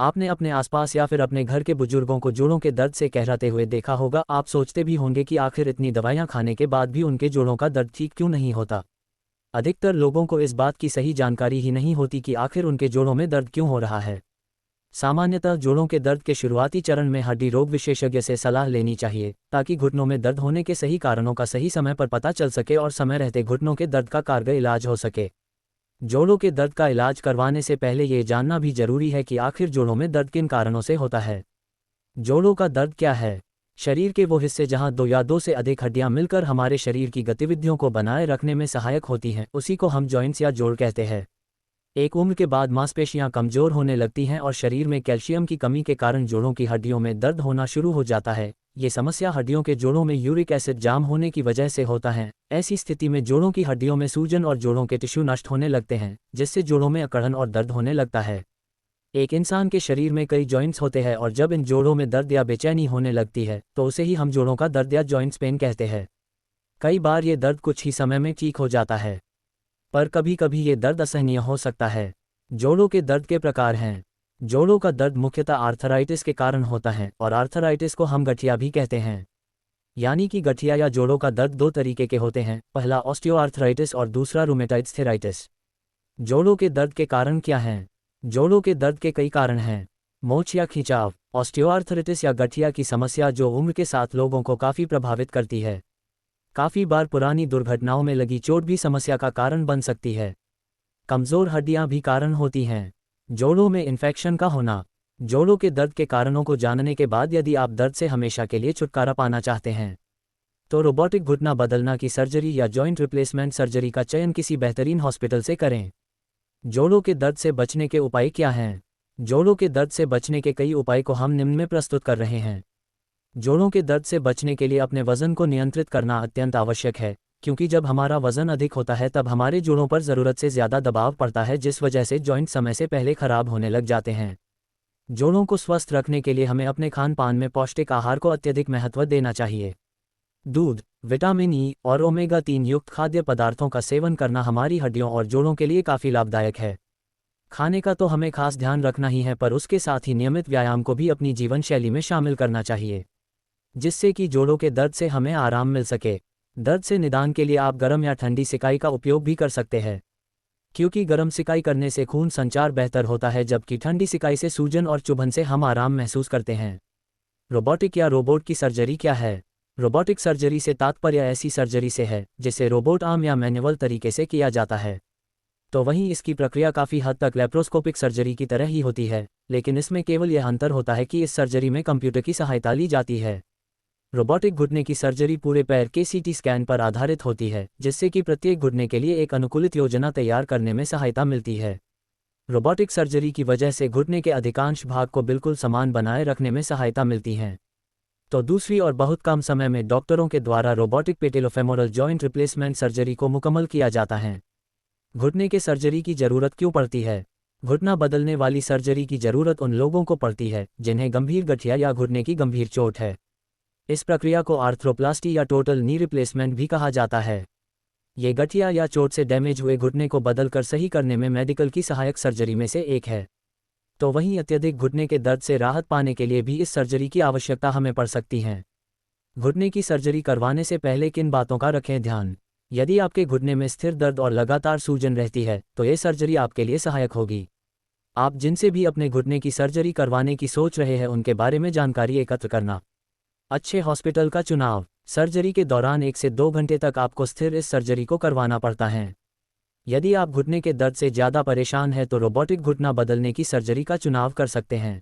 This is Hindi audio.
आपने अपने आसपास या फिर अपने घर के बुजुर्गों को जोड़ों के दर्द से कहराते हुए देखा होगा। आप सोचते भी होंगे कि आखिर इतनी दवाइयाँ खाने के बाद भी उनके जोड़ों का दर्द ठीक क्यों नहीं होता। अधिकतर लोगों को इस बात की सही जानकारी ही नहीं होती कि आखिर उनके जोड़ों में दर्द क्यों हो रहा है। सामान्यतः जोड़ों के दर्द के शुरुआती चरण में हड्डी रोग विशेषज्ञ से सलाह लेनी चाहिए, ताकि घुटनों में दर्द होने के सही कारणों का सही समय पर पता चल सके और समय रहते घुटनों के दर्द का कारगर इलाज हो सके। जोड़ों के दर्द का इलाज करवाने से पहले ये जानना भी जरूरी है कि आखिर जोड़ों में दर्द किन कारणों से होता है। जोड़ों का दर्द क्या है? शरीर के वो हिस्से जहां दो या दो से अधिक हड्डियां मिलकर हमारे शरीर की गतिविधियों को बनाए रखने में सहायक होती हैं, उसी को हम जॉइंट्स या जोड़ कहते हैं। एक उम्र के बाद मांसपेशियां कमजोर होने लगती हैं और शरीर में कैल्शियम की कमी के कारण जोड़ों की हड्डियों में दर्द होना शुरू हो जाता है। ये समस्या हड्डियों के जोड़ों में यूरिक एसिड जाम होने की वजह से होता है। ऐसी स्थिति में जोड़ों की हड्डियों में सूजन और जोड़ों के टिश्यू नष्ट होने लगते हैं, जिससे जोड़ों में अकड़न और दर्द होने लगता है। एक इंसान के शरीर में कई जॉइंट्स होते हैं और जब इन जोड़ों में दर्द या बेचैनी होने लगती है तो उसे ही हम जोड़ों का दर्द या जॉइंट्स पेन कहते हैं। कई बार ये दर्द कुछ ही समय में ठीक हो जाता है, पर कभी कभी ये दर्द असहनीय हो सकता है। जोड़ों के दर्द के प्रकार हैं। जोड़ों का दर्द मुख्यतः आर्थराइटिस के कारण होता है और आर्थराइटिस को हम गठिया भी कहते हैं। यानी कि गठिया या जोड़ों का दर्द दो तरीके के होते हैं, पहला ऑस्टियोआर्थराइटिस और दूसरा रूमेटॉइड आर्थराइटिस। जोड़ों के दर्द के कारण क्या हैं? जोड़ों के दर्द के कई कारण हैं। मोच या खिंचाव। ऑस्टियोआर्थराइटिस या गठिया की समस्या जो उम्र के साथ लोगों को काफ़ी प्रभावित करती है। काफ़ी बार पुरानी दुर्घटनाओं में लगी चोट भी समस्या का कारण बन सकती है। कमज़ोर हड्डियां भी कारण होती हैं। जोड़ों में इन्फेक्शन का होना। जोड़ों के दर्द के कारणों को जानने के बाद यदि आप दर्द से हमेशा के लिए छुटकारा पाना चाहते हैं तो रोबोटिक घुटना बदलना की सर्जरी या जॉइंट रिप्लेसमेंट सर्जरी का चयन किसी बेहतरीन हॉस्पिटल से करें। जोड़ों के दर्द से बचने के उपाय क्या हैं? जोड़ों के दर्द से बचने के कई उपाय को हम निम्न में प्रस्तुत कर रहे हैं। जोड़ों के दर्द से बचने के लिए अपने वजन को नियंत्रित करना अत्यंत आवश्यक है, क्योंकि जब हमारा वजन अधिक होता है तब हमारे जोड़ों पर ज़रूरत से ज़्यादा दबाव पड़ता है, जिस वजह से जॉइंट समय से पहले खराब होने लग जाते हैं। जोड़ों को स्वस्थ रखने के लिए हमें अपने खान पान में पौष्टिक आहार को अत्यधिक महत्व देना चाहिए। दूध, विटामिन ई और ओमेगा-3 युक्त खाद्य पदार्थों का सेवन करना हमारी हड्डियों और जोड़ों के लिए काफ़ी लाभदायक है। खाने का तो हमें खास ध्यान रखना ही है, पर उसके साथ ही नियमित व्यायाम को भी अपनी जीवन शैली में शामिल करना चाहिए, जिससे कि जोड़ों के दर्द से हमें आराम मिल सके। दर्द से निदान के लिए आप गर्म या ठंडी सिकाई का उपयोग भी कर सकते हैं, क्योंकि गर्म सिकाई करने से खून संचार बेहतर होता है, जबकि ठंडी सिकाई से सूजन और चुभन से हम आराम महसूस करते हैं। रोबोटिक या रोबोट की सर्जरी क्या है? रोबोटिक सर्जरी से तात्पर्य ऐसी सर्जरी से है जिसे रोबोट आर्म या मैनुअल तरीके से किया जाता है। तो वहीं इसकी प्रक्रिया काफ़ी हद तक लैप्रोस्कोपिक सर्जरी की तरह ही होती है, लेकिन इसमें केवल यह अंतर होता है कि इस सर्जरी में कंप्यूटर की सहायता ली जाती है। रोबोटिक घुटने की सर्जरी पूरे पैर के सीटी स्कैन पर आधारित होती है, जिससे कि प्रत्येक घुटने के लिए एक अनुकूलित योजना तैयार करने में सहायता मिलती है। रोबोटिक सर्जरी की वजह से घुटने के अधिकांश भाग को बिल्कुल समान बनाए रखने में सहायता मिलती है। तो दूसरी और बहुत कम समय में डॉक्टरों के द्वारा robotic patellofemoral joint replacement surgery को मुकम्मल किया जाता है। घुटने के सर्जरी की ज़रूरत क्यों पड़ती है? घुटना बदलने वाली सर्जरी की ज़रूरत उन लोगों को पड़ती है जिन्हें गंभीर गठिया या घुटने की गंभीर चोट है। इस प्रक्रिया को आर्थ्रोप्लास्टी या टोटल नी रिप्लेसमेंट भी कहा जाता है। ये गठिया या चोट से डैमेज हुए घुटने को बदलकर सही करने में मेडिकल की सहायक सर्जरी में से एक है। तो वहीं अत्यधिक घुटने के दर्द से राहत पाने के लिए भी इस सर्जरी की आवश्यकता हमें पड़ सकती है। घुटने की सर्जरी करवाने से पहले किन बातों का रखें ध्यान? यदि आपके घुटने में स्थिर दर्द और लगातार सूजन रहती है तो ये सर्जरी आपके लिए सहायक होगी। आप जिनसे भी अपने घुटने की सर्जरी करवाने की सोच रहे हैं उनके बारे में जानकारी एकत्र करना। अच्छे हॉस्पिटल का चुनाव। सर्जरी के दौरान 1 से 2 घंटे तक आपको स्थिर इस सर्जरी को करवाना पड़ता है। यदि आप घुटने के दर्द से ज़्यादा परेशान हैं तो रोबोटिक घुटना बदलने की सर्जरी का चुनाव कर सकते हैं।